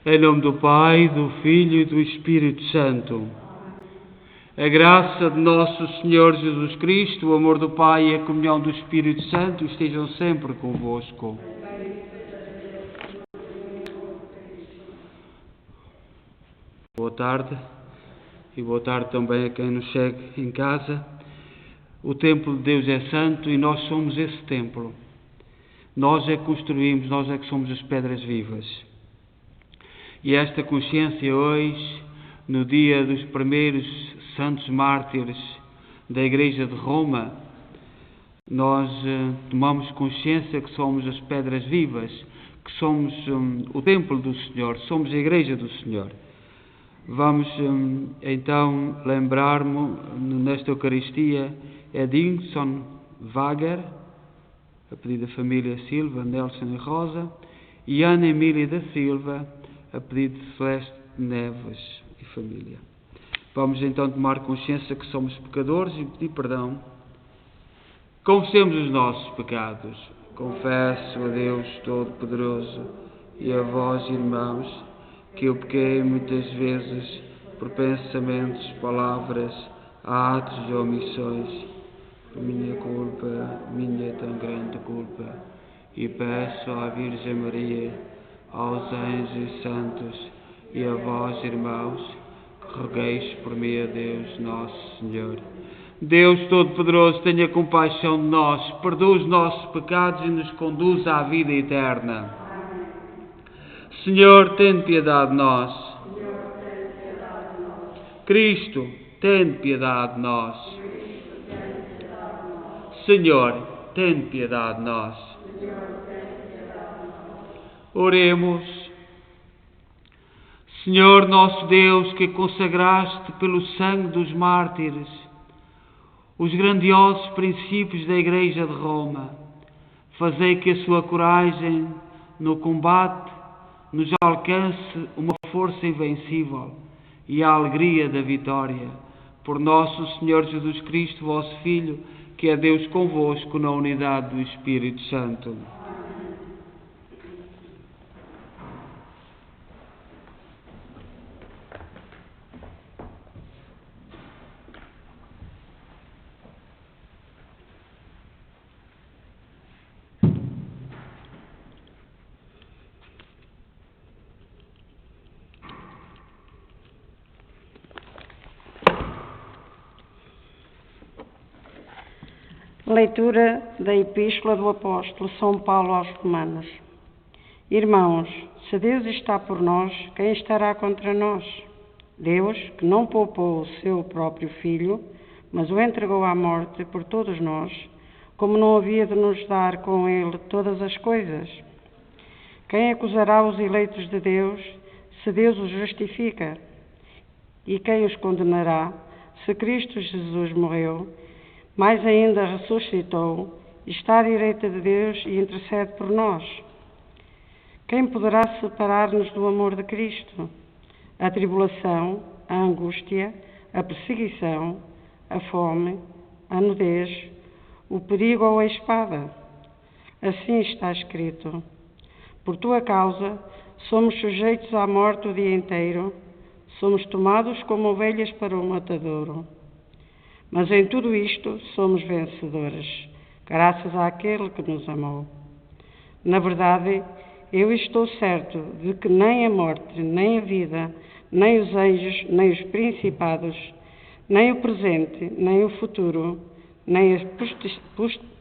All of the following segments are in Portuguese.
Em nome do Pai, do Filho e do Espírito Santo. A graça de nosso Senhor Jesus Cristo, o amor do Pai e a comunhão do Espírito Santo estejam sempre convosco. Boa tarde e boa tarde também a quem nos segue em casa. O templo de Deus é santo e nós somos esse templo. Nós é que construímos, nós é que somos as pedras vivas. E esta consciência hoje, no dia dos primeiros santos mártires da Igreja de Roma, nós tomamos consciência que somos as pedras vivas, que somos o templo do Senhor, somos a Igreja do Senhor. Vamos então lembrar-nos nesta Eucaristia Edinson Wager, a pedido da família Silva, Nelson e Rosa, e Ana Emília da Silva, a pedido de Celeste Neves e família. Vamos então tomar consciência que somos pecadores e pedir perdão. Confessemos os nossos pecados. Confesso a Deus Todo-Poderoso e a vós, irmãos, que eu pequei muitas vezes por pensamentos, palavras, atos e omissões. Por minha culpa, minha tão grande culpa. E peço à Virgem Maria, aos anjos e santos e a vós, irmãos, que rogueis por mim a Deus Nosso Senhor. Deus Todo-Poderoso, tenha compaixão de nós, perdoa os nossos pecados e nos conduz à vida eterna. Senhor, tem piedade de nós. Cristo, tem piedade de nós. Senhor, tem piedade de nós. Oremos. Senhor nosso Deus, que consagraste pelo sangue dos mártires os grandiosos princípios da Igreja de Roma, fazei que a sua coragem no combate nos alcance uma força invencível e a alegria da vitória. Por nosso Senhor Jesus Cristo, vosso Filho, que é Deus convosco na unidade do Espírito Santo. Leitura da Epístola do Apóstolo São Paulo aos Romanos. Irmãos, se Deus está por nós, quem estará contra nós? Deus, que não poupou o seu próprio Filho, mas o entregou à morte por todos nós, como não havia de nos dar com ele todas as coisas? Quem acusará os eleitos de Deus, se Deus os justifica? E quem os condenará, se Cristo Jesus morreu, mais ainda ressuscitou, está à direita de Deus e intercede por nós? Quem poderá separar-nos do amor de Cristo? A tribulação, a angústia, a perseguição, a fome, a nudez, o perigo ou a espada? Assim está escrito: por tua causa somos sujeitos à morte o dia inteiro, somos tomados como ovelhas para o matadouro. Mas em tudo isto somos vencedores, graças àquele que nos amou. Na verdade, eu estou certo de que nem a morte, nem a vida, nem os anjos, nem os principados, nem o presente, nem o futuro, nem as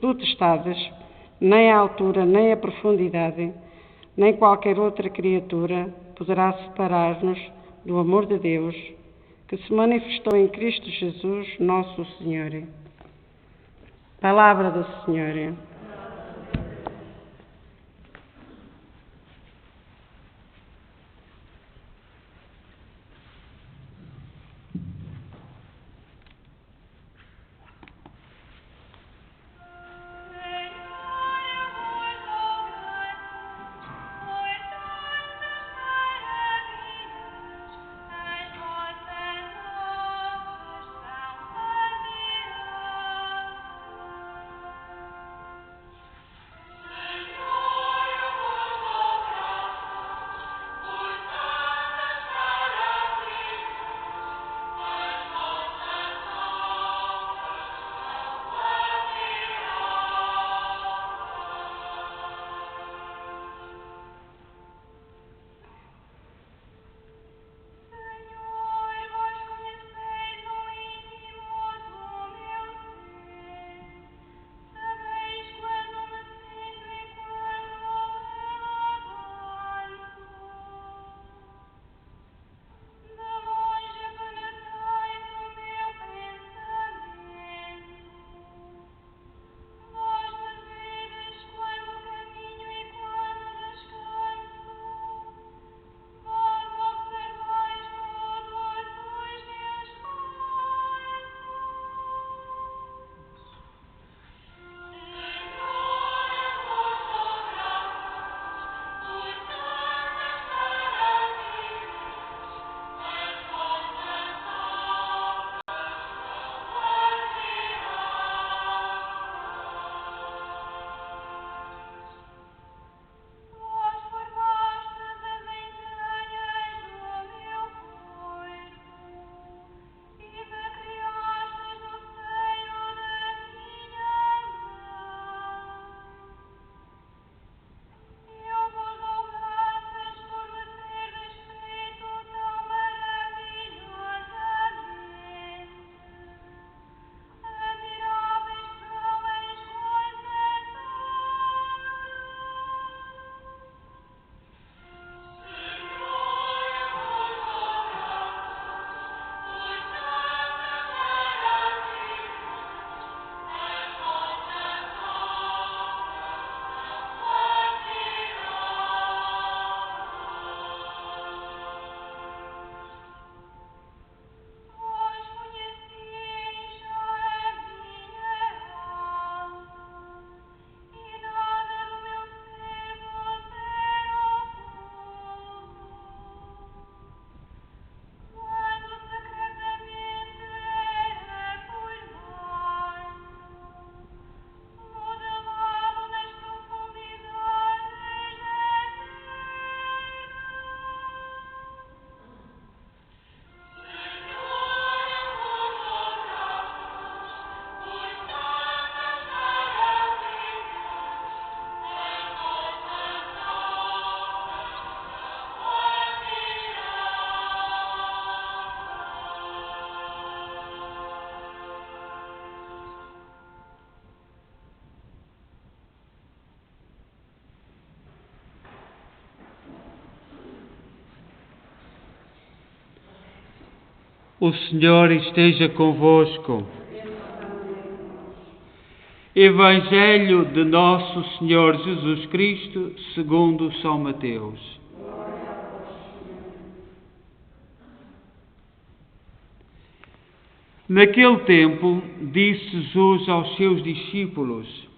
potestades, nem a altura, nem a profundidade, nem qualquer outra criatura poderá separar-nos do amor de Deus, que se manifestou em Cristo Jesus, nosso Senhor. Palavra do Senhor. O Senhor esteja convosco. Evangelho de Nosso Senhor Jesus Cristo, segundo São Mateus. Naquele tempo, disse Jesus aos seus discípulos: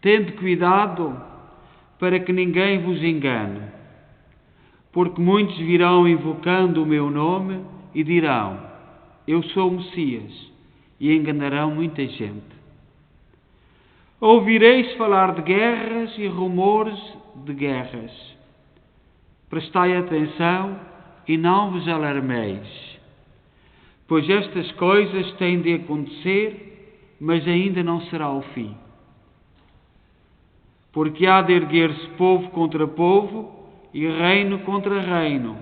tende cuidado para que ninguém vos engane, porque muitos virão invocando o meu nome e dirão: eu sou o Messias, e enganarão muita gente. Ouvireis falar de guerras e rumores de guerras. Prestai atenção e não vos alarmeis, pois estas coisas têm de acontecer, mas ainda não será o fim. Porque há de erguer-se povo contra povo e reino contra reino,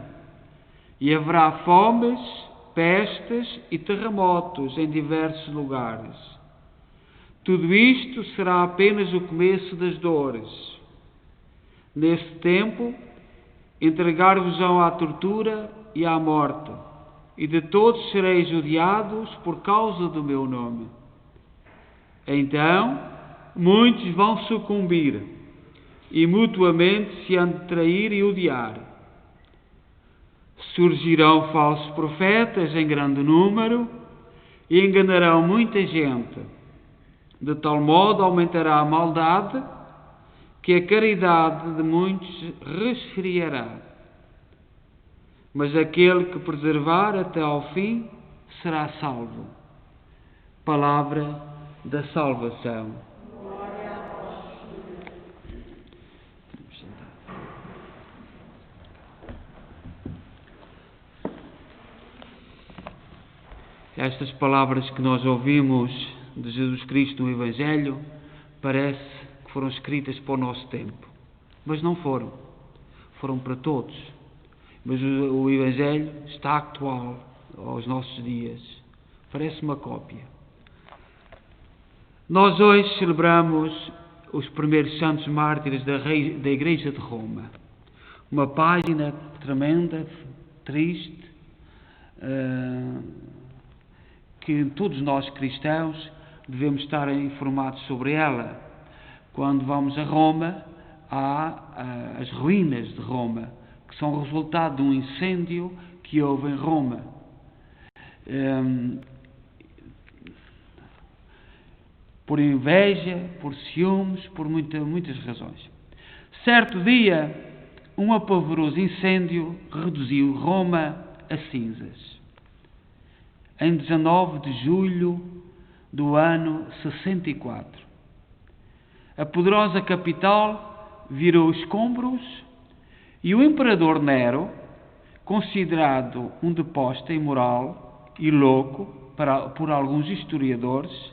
e haverá fomes, pestes e terremotos em diversos lugares. Tudo isto será apenas o começo das dores. Nesse tempo, entregar-vos-ão à tortura e à morte, e de todos sereis odiados por causa do meu nome. Então, muitos vão sucumbir, e mutuamente se hão de trair e odiar. Surgirão falsos profetas em grande número, e enganarão muita gente. De tal modo aumentará a maldade, que a caridade de muitos resfriará. Mas aquele que perseverar até ao fim será salvo. Palavra da salvação. Estas palavras que nós ouvimos de Jesus Cristo no Evangelho parece que foram escritas para o nosso tempo, mas não foram. Foram para todos. Mas o Evangelho está atual aos nossos dias. Parece uma cópia. Nós hoje celebramos os primeiros santos mártires da Igreja de Roma. Uma página tremenda, triste, que todos nós cristãos devemos estar informados sobre ela. Quando vamos a Roma, há as ruínas de Roma, que são resultado de um incêndio que houve em Roma. Por inveja, por ciúmes, por muitas razões. Certo dia, um apavoroso incêndio reduziu Roma a cinzas. Em 19 de julho do ano 64. A poderosa capital virou escombros e o imperador Nero, considerado um depósta imoral e louco por alguns historiadores,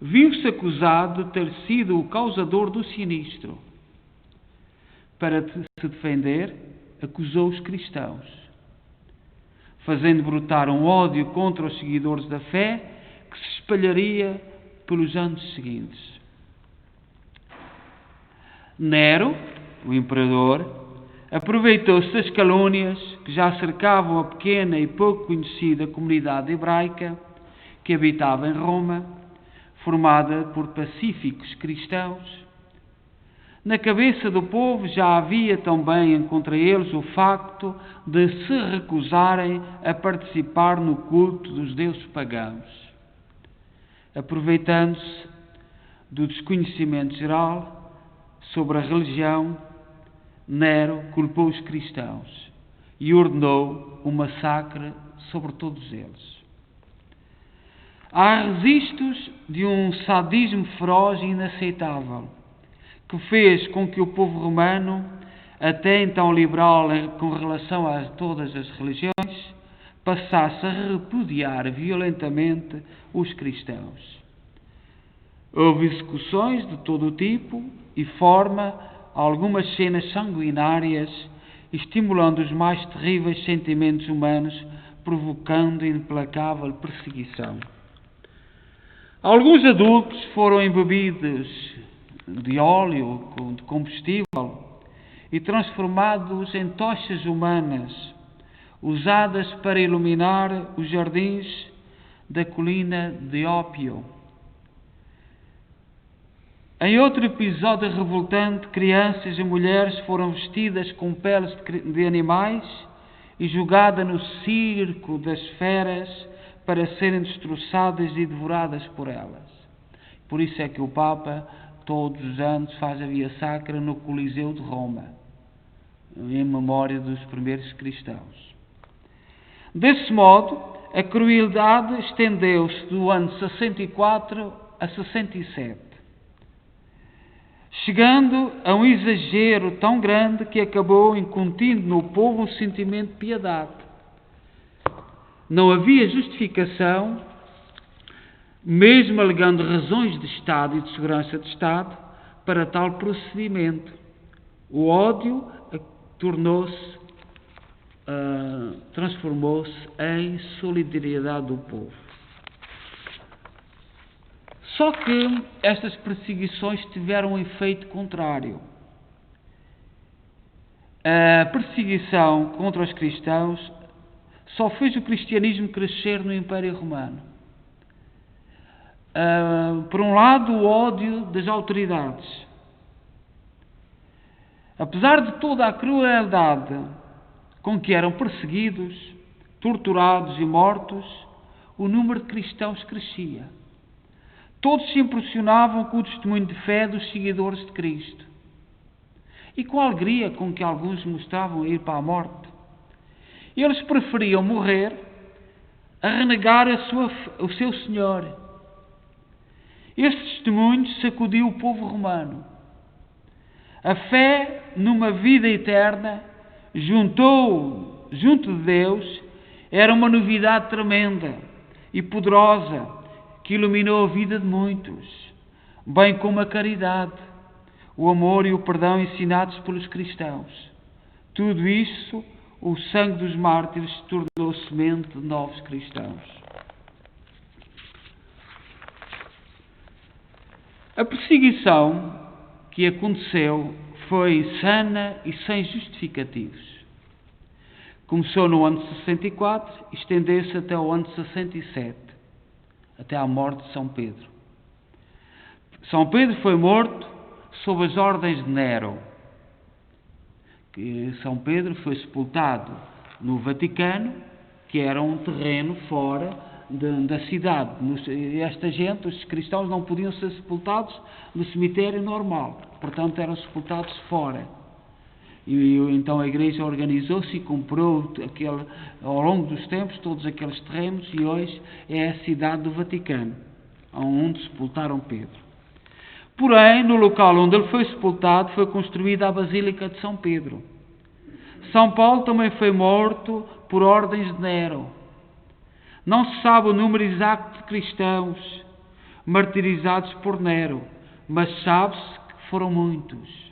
viu-se acusado de ter sido o causador do sinistro. Para se defender, acusou os cristãos, fazendo brotar um ódio contra os seguidores da fé que se espalharia pelos anos seguintes. Nero, o imperador, aproveitou-se das calúnias que já cercavam a pequena e pouco conhecida comunidade hebraica que habitava em Roma, formada por pacíficos cristãos. Na cabeça do povo já havia também contra eles o facto de se recusarem a participar no culto dos deuses pagãos. Aproveitando-se do desconhecimento geral sobre a religião, Nero culpou os cristãos e ordenou um massacre sobre todos eles. Há registros de um sadismo feroz e inaceitável, que fez com que o povo romano, até então liberal com relação a todas as religiões, passasse a repudiar violentamente os cristãos. Houve execuções de todo o tipo e forma, algumas cenas sanguinárias, estimulando os mais terríveis sentimentos humanos, provocando implacável perseguição. Alguns adultos foram embebidos de óleo, de combustível, e transformados em tochas humanas, usadas para iluminar os jardins da colina de Ópio. Em outro episódio revoltante, crianças e mulheres foram vestidas com peles de animais e jogadas no circo das feras para serem destroçadas e devoradas por elas. Por isso é que o Papa, todos os anos, faz a Via Sacra no Coliseu de Roma, em memória dos primeiros cristãos. Desse modo, a crueldade estendeu-se do ano 64 a 67, chegando a um exagero tão grande que acabou incutindo no povo um sentimento de piedade. Não havia justificação, mesmo alegando razões de Estado e de segurança de Estado, para tal procedimento. O ódio transformou-se em solidariedade do povo. Só que estas perseguições tiveram um efeito contrário. A perseguição contra os cristãos só fez o cristianismo crescer no Império Romano. Por um lado, o ódio das autoridades. Apesar de toda a crueldade com que eram perseguidos, torturados e mortos, o número de cristãos crescia. Todos se impressionavam com o testemunho de fé dos seguidores de Cristo e com a alegria com que alguns mostravam ir para a morte. Eles preferiam morrer a renegar o seu Senhor. Este testemunho sacudiu o povo romano. A fé numa vida eterna junto de Deus era uma novidade tremenda e poderosa que iluminou a vida de muitos, bem como a caridade, o amor e o perdão ensinados pelos cristãos. Tudo isso, o sangue dos mártires tornou semente de novos cristãos. A perseguição que aconteceu foi sana e sem justificativos. Começou no ano 64 e estendeu-se até o ano 67, até à morte de São Pedro. São Pedro foi morto sob as ordens de Nero. São Pedro foi sepultado no Vaticano, que era um terreno fora da cidade. Esta gente, os cristãos, não podiam ser sepultados no cemitério normal, portanto eram sepultados fora. E então a Igreja organizou-se e comprou ao longo dos tempos todos aqueles terrenos, e hoje é a cidade do Vaticano, onde sepultaram Pedro. Porém, no local onde ele foi sepultado foi construída a Basílica de São Pedro. São Paulo também foi morto por ordens de Nero. Não se sabe o número exato de cristãos martirizados por Nero, mas sabe-se que foram muitos.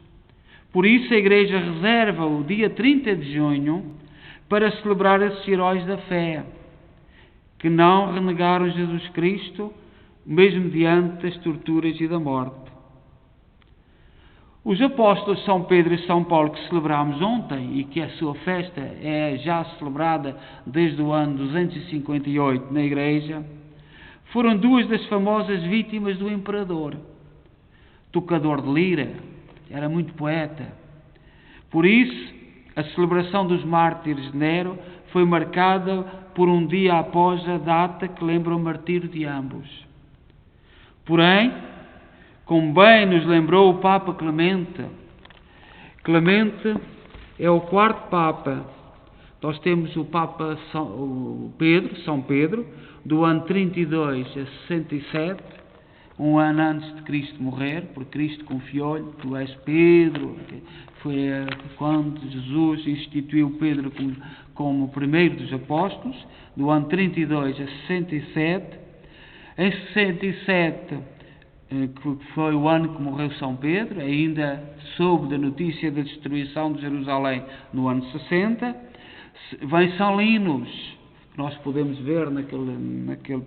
Por isso a Igreja reserva o dia 30 de junho para celebrar esses heróis da fé, que não renegaram Jesus Cristo, mesmo diante das torturas e da morte. Os apóstolos São Pedro e São Paulo, que celebramos ontem, e que a sua festa é já celebrada desde o ano 258 na Igreja, foram duas das famosas vítimas do imperador. Tocador de lira, era muito poeta. Por isso, a celebração dos mártires de Nero foi marcada por um dia após a data que lembra o martírio de ambos. Porém, como bem nos lembrou o Papa Clemente, Clemente é o quarto Papa. Nós temos o Papa São Pedro, do ano 32 a 67, um ano antes de Cristo morrer, porque Cristo confiou-lhe: tu és Pedro. Foi quando Jesus instituiu Pedro como o primeiro dos apóstolos, do ano 32 a 67. Em 67, que foi o ano que morreu São Pedro, ainda soube da notícia da destruição de Jerusalém no ano 60, vem São Linus, que nós podemos ver naquele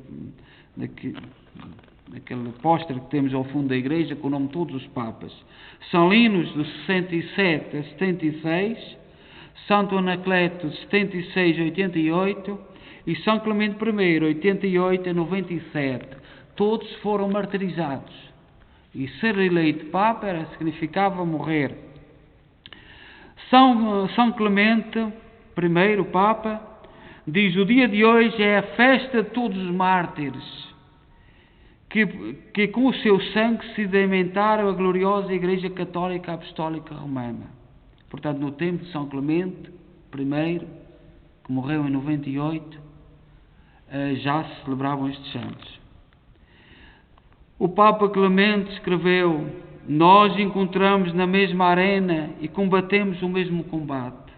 póster que temos ao fundo da igreja com o nome de todos os papas. São Linus, de 67 a 76, Santo Anacleto, 76 a 88, e São Clemente I, 88 a 97. Todos foram martirizados. E ser eleito Papa significava morrer. São Clemente I, o Papa, diz: o dia de hoje é a festa de todos os mártires, que com o seu sangue sedimentaram a gloriosa Igreja Católica Apostólica Romana. Portanto, no tempo de São Clemente I, que morreu em 98, já se celebravam estes santos. O Papa Clemente escreveu: nós encontramos na mesma arena e combatemos o mesmo combate.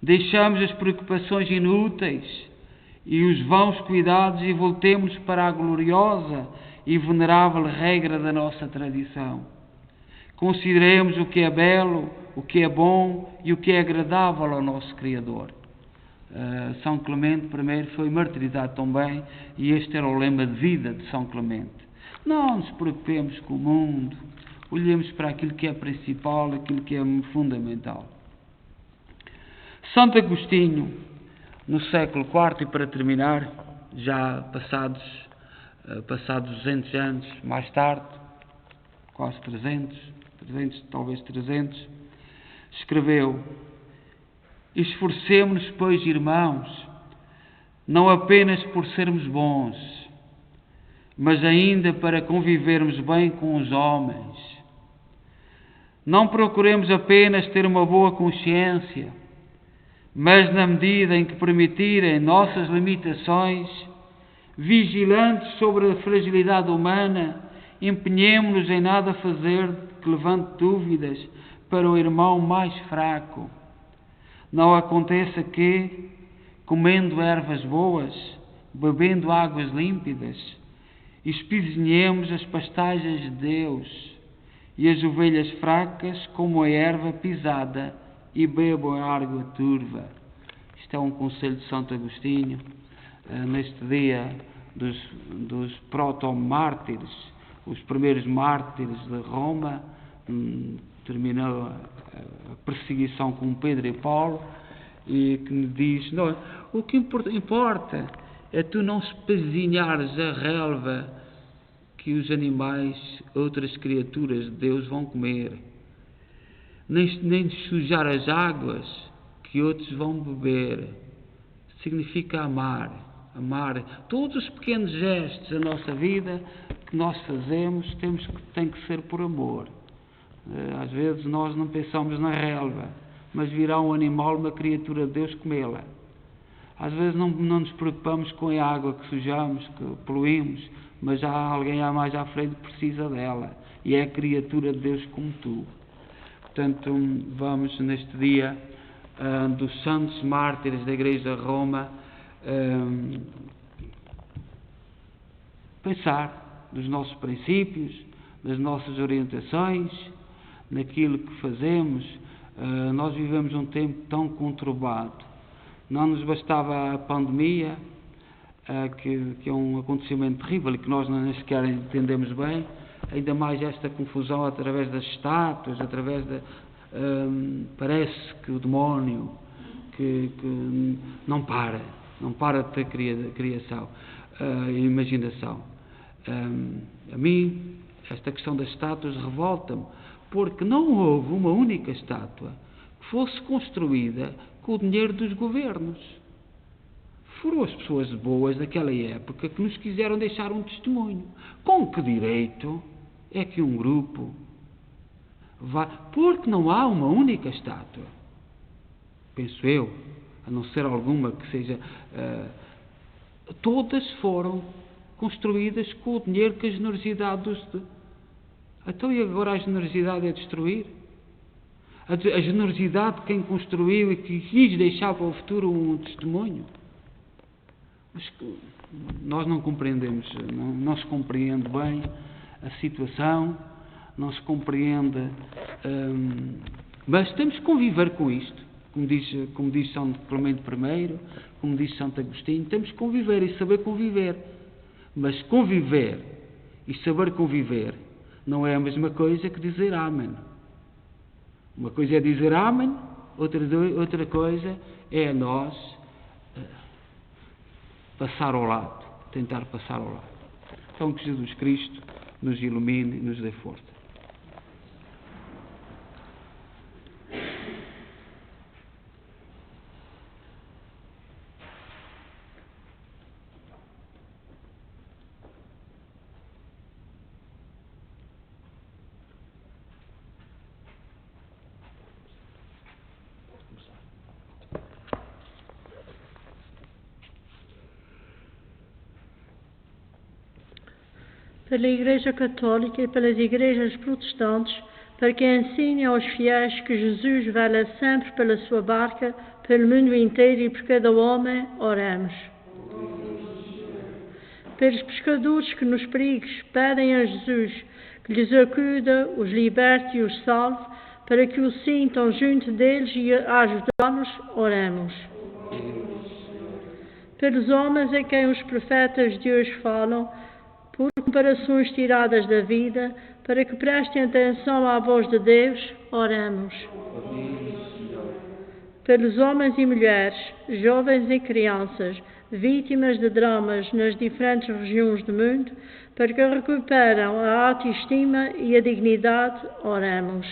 Deixamos as preocupações inúteis e os vãos cuidados e voltemos para a gloriosa e venerável regra da nossa tradição. Consideremos o que é belo, o que é bom e o que é agradável ao nosso Criador. São Clemente I foi martirizado também, e este era o lema de vida de São Clemente. Não nos preocupemos com o mundo, olhemos para aquilo que é principal, aquilo que é fundamental. Santo Agostinho, no século IV, e para terminar, já passados 200 anos mais tarde, quase 300, talvez 300, escreveu: esforcemo-nos, pois, irmãos, não apenas por sermos bons, mas ainda para convivermos bem com os homens. Não procuremos apenas ter uma boa consciência, mas na medida em que permitirem nossas limitações, vigilantes sobre a fragilidade humana, empenhemo-nos em nada fazer que levante dúvidas para o irmão mais fraco. Não aconteça que, comendo ervas boas, bebendo águas límpidas, espizinhemos as pastagens de Deus, e as ovelhas fracas, como a erva pisada, e bebam a água turva. Isto é um conselho de Santo Agostinho, neste dia dos proto-mártires, os primeiros mártires de Roma. Terminou a perseguição com Pedro e Paulo, e que me diz: não, o que importa é tu não espezinhares a relva que os animais, outras criaturas de Deus vão comer, nem sujar as águas que outros vão beber. Significa amar todos os pequenos gestos da nossa vida que nós fazemos, tem que ser por amor. Às vezes nós não pensamos na relva, mas virá um animal, uma criatura de Deus, comê-la. Às vezes não nos preocupamos com a água que sujamos, que poluímos, mas há alguém mais à frente que precisa dela, e é a criatura de Deus como tu. Portanto, vamos neste dia dos santos mártires da Igreja de Roma pensar nos nossos princípios, nas nossas orientações, naquilo que fazemos. Nós vivemos um tempo tão conturbado. Não nos bastava a pandemia, que é um acontecimento terrível e que nós nem sequer entendemos bem, ainda mais esta confusão através das estátuas, parece que o demónio que não para de ter criação, imaginação. A mim, esta questão das estátuas revolta-me, porque não houve uma única estátua que fosse construída com o dinheiro dos governos. Foram as pessoas boas daquela época que nos quiseram deixar um testemunho. Com que direito é que um grupo vai... Porque não há uma única estátua, penso eu, a não ser alguma que seja... todas foram construídas com o dinheiro que a generosidade dos... Então, e agora a generosidade é destruir? A generosidade de quem construiu e que quis deixar para o futuro um testemunho? Mas nós não compreendemos, não se compreende bem a situação, não se compreende, mas temos que conviver com isto, como diz São Clemente I, como diz Santo Agostinho, temos que conviver e saber conviver. Mas conviver e saber conviver não é a mesma coisa que dizer amém. Uma coisa é dizer amém Outra coisa é nós passar ao lado, tentar passar ao lado. Então que Jesus Cristo nos ilumine e nos dê força. Pela Igreja Católica e pelas Igrejas Protestantes, para que ensine aos fiéis que Jesus vela sempre pela sua barca, pelo mundo inteiro e por cada homem, oremos. Pelos pescadores que nos perigos pedem a Jesus que lhes acuda, os liberte e os salve, para que o sintam junto deles e a ajudá-los, oremos. Pelos homens a quem os profetas de hoje falam, por comparações tiradas da vida, para que prestem atenção à voz de Deus, oremos. Pelos homens e mulheres, jovens e crianças, vítimas de dramas nas diferentes regiões do mundo, para que recuperam a autoestima e a dignidade, oremos.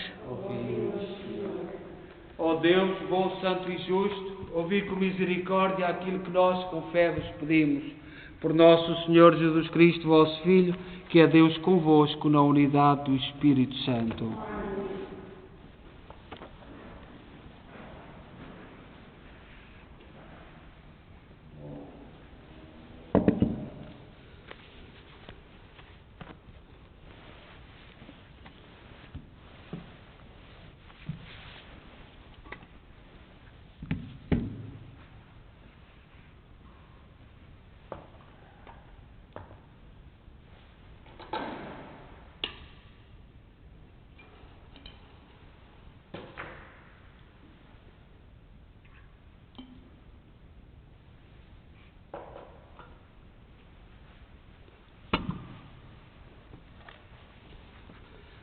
Ó Deus, bom, santo e justo, ouvi com misericórdia aquilo que nós com fé vos pedimos. Por nosso Senhor Jesus Cristo, vosso Filho, que é Deus convosco na unidade do Espírito Santo.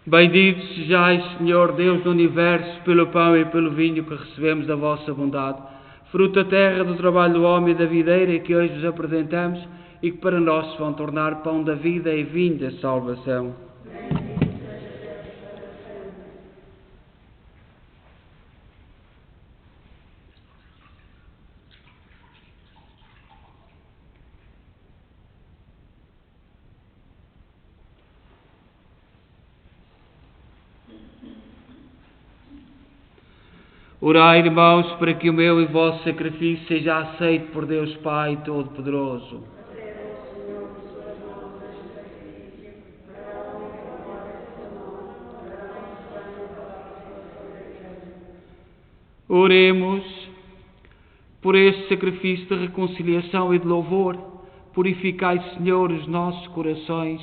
Bendito sejais, Senhor Deus do Universo, pelo pão e pelo vinho que recebemos da vossa bondade, fruto da terra, do trabalho do homem e da videira que hoje vos apresentamos e que para nós se vão tornar pão da vida e vinho da salvação. Orai, irmãos, para que o meu e o vosso sacrifício seja aceito por Deus Pai Todo-Poderoso. Oremos por este sacrifício de reconciliação e de louvor. Purificai, Senhor, os nossos corações,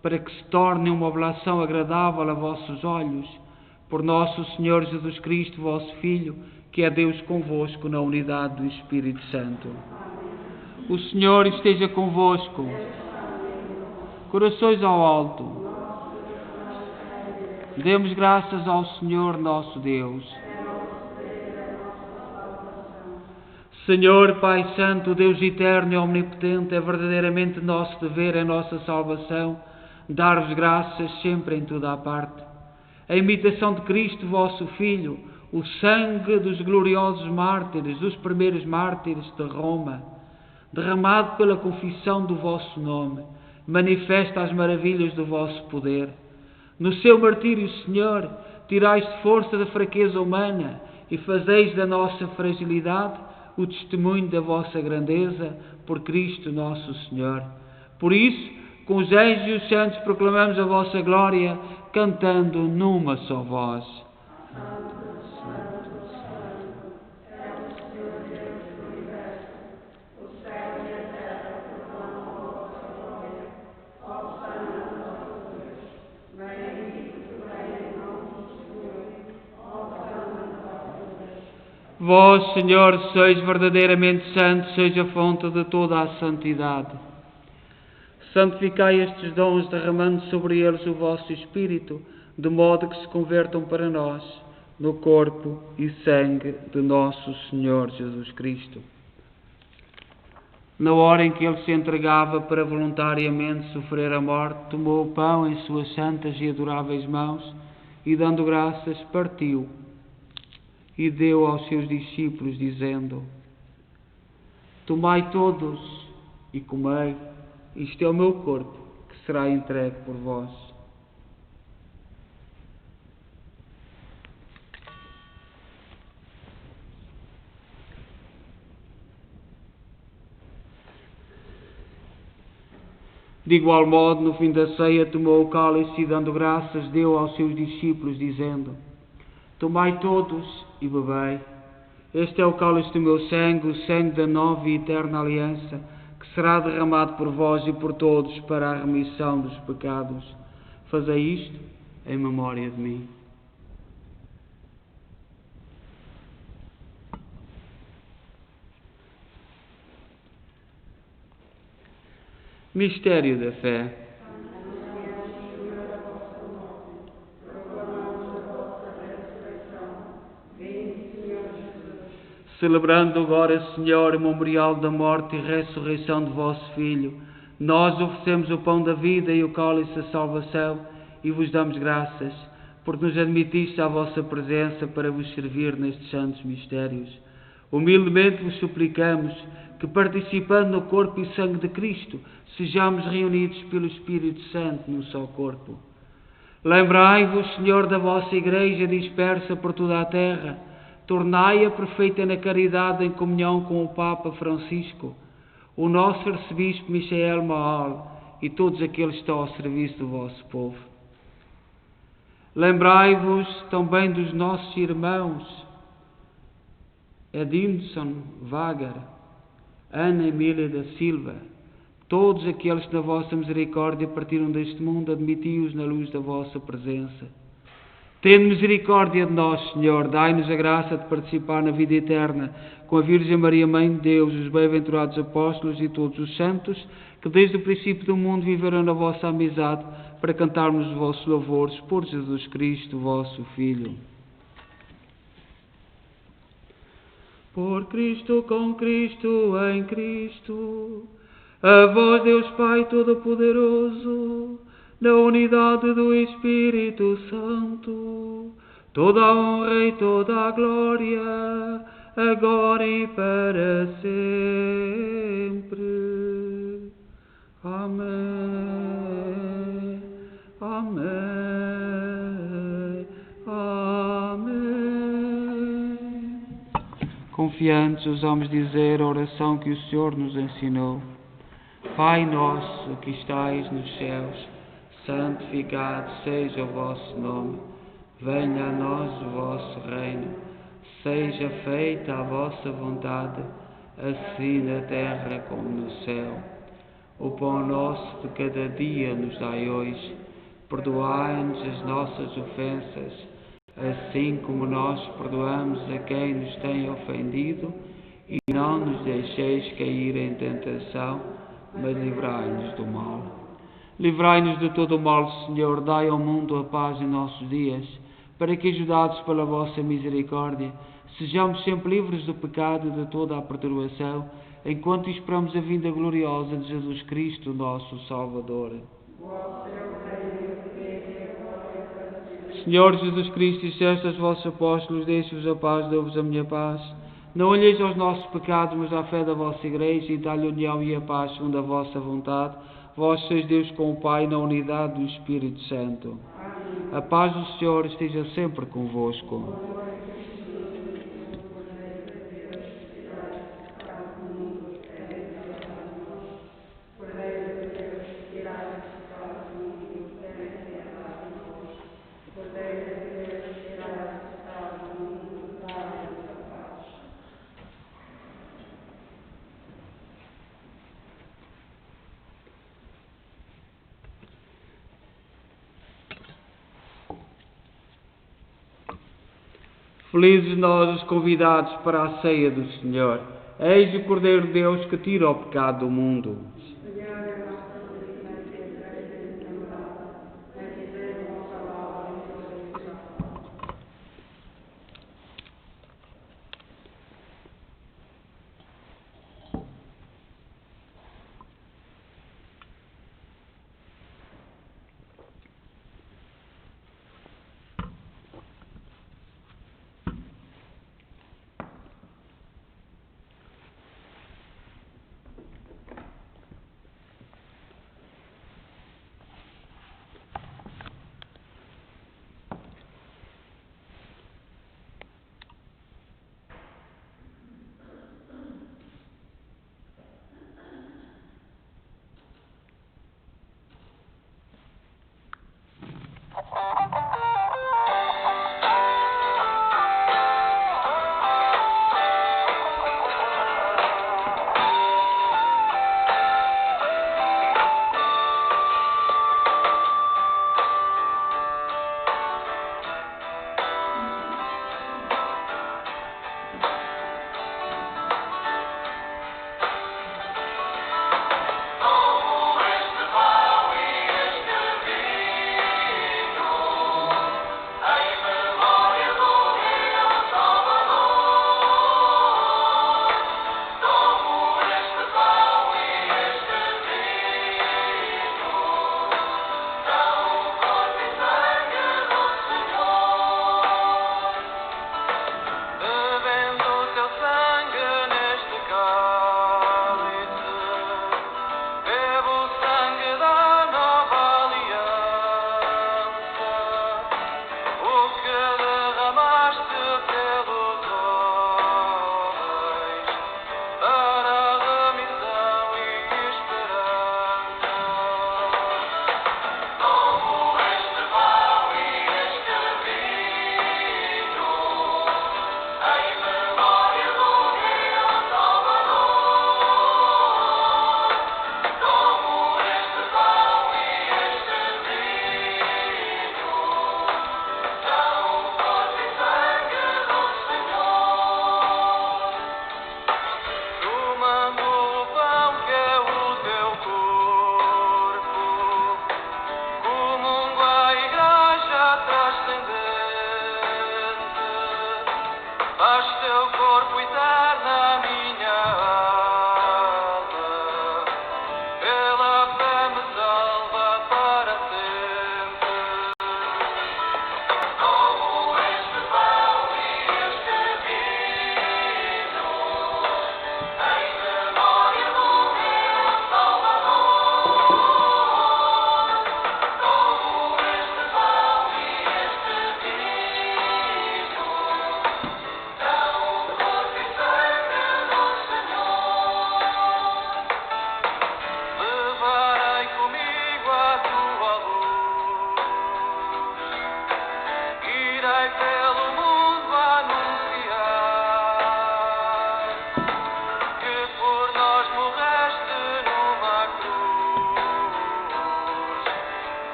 para que se torne uma oblação agradável a vossos olhos. Por nosso Senhor Jesus Cristo, vosso Filho, que é Deus convosco na unidade do Espírito Santo. O Senhor esteja convosco. Corações ao alto. Demos graças ao Senhor nosso Deus. Senhor, Pai Santo, Deus eterno e omnipotente, é verdadeiramente nosso dever, é nossa salvação, dar-vos graças sempre em toda a parte. A imitação de Cristo, vosso Filho, o sangue dos gloriosos mártires, dos primeiros mártires de Roma, derramado pela confissão do vosso nome, manifesta as maravilhas do vosso poder. No seu martírio, Senhor, tirais de força da fraqueza humana e fazeis da nossa fragilidade o testemunho da vossa grandeza por Cristo nosso Senhor. Por isso, com os anjos e os santos proclamamos a vossa glória, cantando numa só voz. Vós, Senhor, sois verdadeiramente santos, sois a fonte de toda a santidade. Santificai estes dons, derramando sobre eles o vosso Espírito, de modo que se convertam para nós, no corpo e sangue de nosso Senhor Jesus Cristo. Na hora em que ele se entregava para voluntariamente sofrer a morte, tomou o pão em suas santas e adoráveis mãos e, dando graças, partiu e deu aos seus discípulos, dizendo: Tomai todos e comei, isto é o meu corpo, que será entregue por vós. De igual modo, no fim da ceia, tomou o cálice e, dando graças, deu aos seus discípulos, dizendo: Tomai todos e bebei. Este é o cálice do meu sangue, o sangue da nova e eterna aliança, que será derramado por vós e por todos para a remissão dos pecados. Fazei isto em memória de mim. Mistério da fé. Celebrando agora, Senhor, o memorial da morte e ressurreição de vosso Filho, nós oferecemos o pão da vida e o cálice da salvação e vos damos graças, porque nos admitiste à vossa presença para vos servir nestes santos mistérios. Humildemente vos suplicamos que, participando no corpo e sangue de Cristo, sejamos reunidos pelo Espírito Santo num só corpo. Lembrai-vos, Senhor, da vossa Igreja dispersa por toda a terra. Tornai-a perfeita na caridade em comunhão com o Papa Francisco, o nosso arcebispo Michael Maal e todos aqueles que estão ao serviço do vosso povo. Lembrai-vos também dos nossos irmãos Edinson Wagner, Ana Emília da Silva, todos aqueles que na vossa misericórdia partiram deste mundo, admiti-os na luz da vossa presença. Tende misericórdia de nós, Senhor, dai-nos a graça de participar na vida eterna com a Virgem Maria, Mãe de Deus, os bem-aventurados apóstolos e todos os santos, que desde o princípio do mundo viveram na vossa amizade, para cantarmos os vossos louvores por Jesus Cristo, vosso Filho. Por Cristo, com Cristo, em Cristo, a vós, Deus Pai Todo-Poderoso, na unidade do Espírito Santo, toda a honra e toda a glória, agora e para sempre. Amém. Amém. Amém. Confiantes, ousamos dizer a oração que o Senhor nos ensinou. Pai nosso que estais nos céus, santificado seja o vosso nome. Venha a nós o vosso reino. Seja feita a vossa vontade, assim na terra como no céu. O pão nosso de cada dia nos dai hoje. Perdoai-nos as nossas ofensas, assim como nós perdoamos a quem nos tem ofendido. E não nos deixeis cair em tentação, mas livrai-nos do mal. Livrai-nos de todo o mal, Senhor, dai ao mundo a paz em nossos dias, para que, ajudados pela vossa misericórdia, sejamos sempre livres do pecado e de toda a perturbação, enquanto esperamos a vinda gloriosa de Jesus Cristo, nosso Salvador. Senhor Jesus Cristo, disseste aos vossos apóstolos: deixe-vos a paz, dou-vos a minha paz. Não olheis aos nossos pecados, mas à fé da vossa Igreja, e dá-lhe a união e a paz segundo a vossa vontade. Vós sois Deus com o Pai, na unidade do Espírito Santo. A paz do Senhor esteja sempre convosco. Felizes nós os convidados para a ceia do Senhor. Eis o Cordeiro de Deus que tira o pecado do mundo.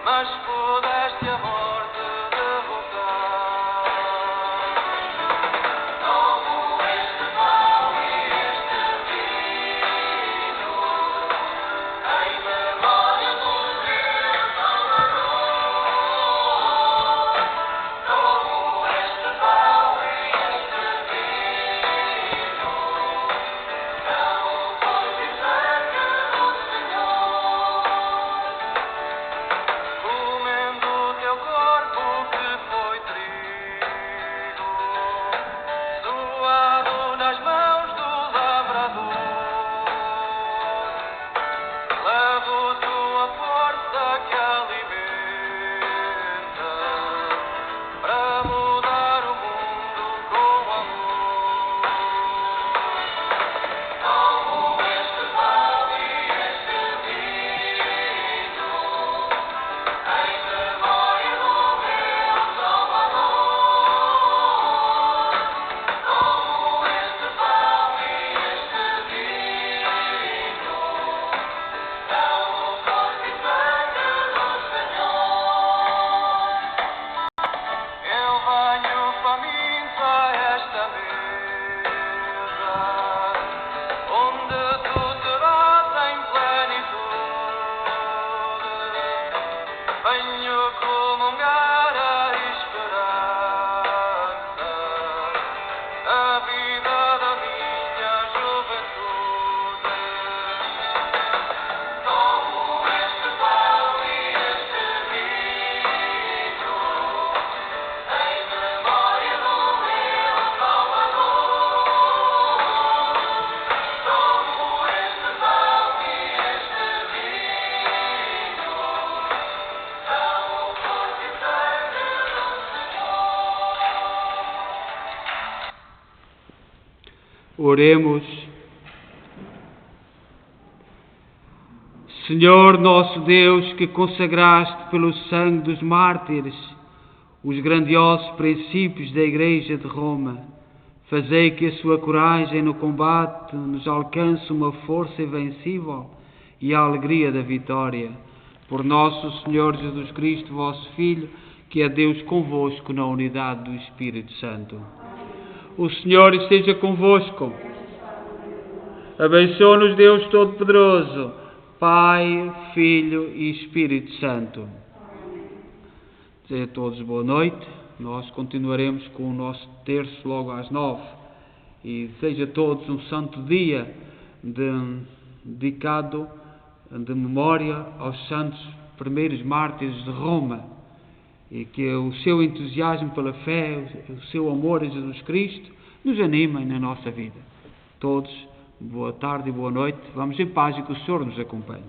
mas pudeste a morte derrotar. Tomo este pão e este vinho, em memória do meu Salvador. Tomo este pão e este vinho, são o corpo e sangue do Senhor. Comendo o teu corpo que foi trigo, suado nas mãos do lavrador, levo tua força que alimenta, para mudar o mundo com amor. Tomo este pão e este vinho, em memória do meu Salvador. Tomo este pão e este vinho, são o corpo e sangue do Senhor. Eu venho faminto a esta mesa, onde tu terás em plenitude. Venho comungar a esperança, a vida da minha juventude. Tomo este pão e este vinho, em memória do meu Salvador. Tomo este pão e este vinho, são o corpo e sangue do Senhor. Oremos. Senhor nosso Deus, que consagraste pelo sangue dos mártires os grandiosos princípios da Igreja de Roma, fazei que a sua coragem no combate nos alcance uma força invencível e a alegria da vitória. Por nosso Senhor Jesus Cristo, vosso Filho, que é Deus convosco na unidade do Espírito Santo. O Senhor esteja convosco. Abençoe-nos Deus Todo-Poderoso, Pai, Filho e Espírito Santo. Desejo a todos boa noite. Nós continuaremos com o nosso terço logo às 9. E desejo a todos um santo dia dedicado de memória aos santos primeiros mártires de Roma. E que o seu entusiasmo pela fé, o seu amor a Jesus Cristo, nos animem na nossa vida. Todos, boa tarde e boa noite. Vamos em paz e que o Senhor nos acompanhe.